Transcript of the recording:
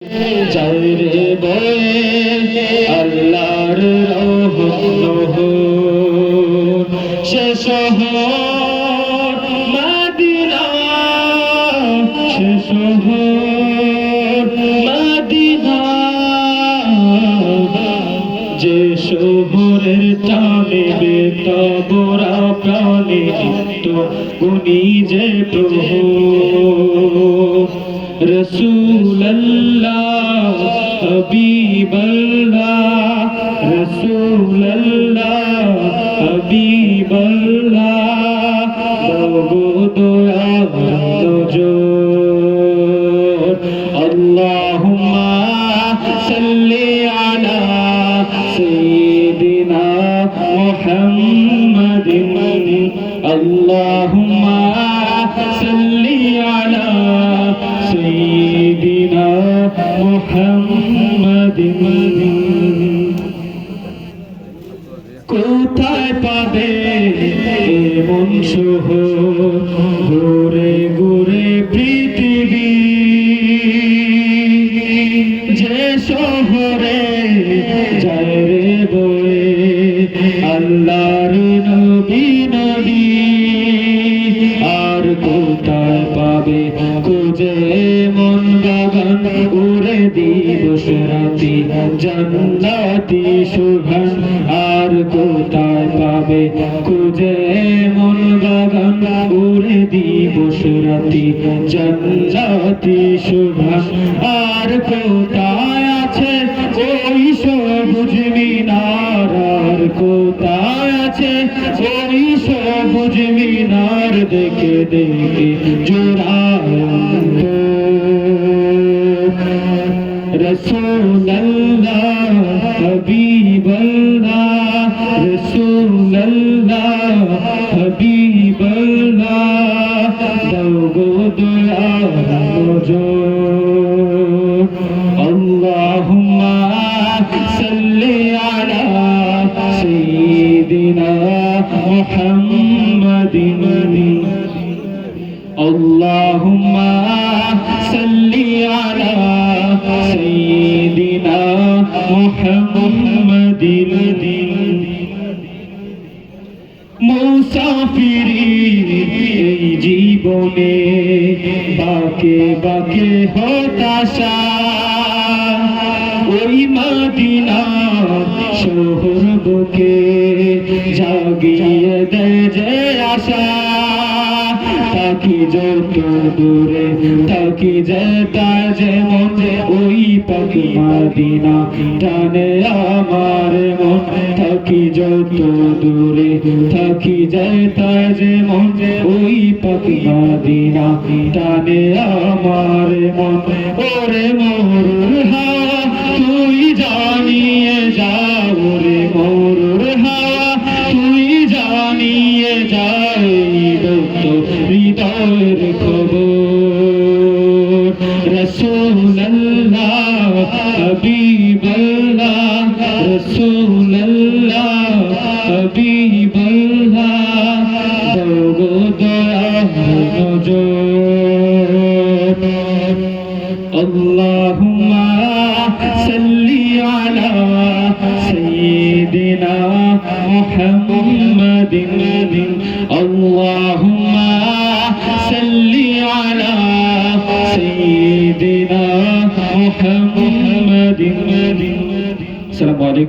জয় রে বয়ে আল্লাহর রহমত সে শহর মদিনা সে শহর মদিনা যে শহরের টানে বেতাবরা প্রাণে নিত্য উনি যে প্রভু রসূলুল্লাহ হাবিবাল্লাহ রসূলুল্লাহ হাবিবাল্লাহ গো দয়া নজর আল্লাহুম্মা সাল্লি আলা সাইয়্যিদিনা মুহাম্মাদিন আল্লাহুম্মা সাল্লি আলা সাইয়্যিদিনা মুহাম্মাদিন কোথায় পাবে এমন শহর ঘুরে ঘুরে পৃথিবী যে শহরে যায় রে বয়ে আল্লাহর নবী নবী আর কোথায় পাবে খুঁজে মন বাগান উড়ে দিবস রাতি জান্নাতি সুবহান আর কোথায় পাবে খুঁজে মন বাগান উড়ে দিবস রাতি জান্নাতি সুবহান আর কোথায় আছে ওই সবুজ মিনার আর কোথায় আছে ওই সবুজ মিনার দেখে দেখে জোড়ায় রসূলুল্লাহ হাবিবাল্লাহ রসূলুল্লাহ হাবিবাল্লাহ দাও গো দয়া নজর আল্লাহুম্মা সাল্লি আলা সাইয়্যিদিনা মুহাম্মাদিন আল্লাহুম্মা সাল্লি আলা সাইয়্যিদিনা মুহাম্মাদিন মুসাফিরি এই জীবনে বাকে বাকে হতাশা ওই মদিনা শহর বুকে জাগিয়ে দেয় যে আশা তাকি যত দূরে তাকি যেতায় যে মন ওই পাক মদিনা টানে আমার মন তাকি যত দূরে তাকি যেতায় যে মন ওই পাক মদিনা টানে আমার মন ওরে মোর হাওয়া তুই জানিয়ে যা ওরে মোর হাওয়া তুই জানিয়ে যাই হৃদয়ের খবর রসূলুল্লাহ হাবিবাল্লাহ রসূলুল্লাহ হাবিবাল্লাহ দাও গো দয়া নজর আল্লাহুম্মা সাল্লি আলা সাইয়্যিদিনা মুহাম্মাদিন আল্লাহুম্মা সাল্লি আলা সাইয়্যিদিনা মুহাম্মাদিন আসসালামু আলাইকুম।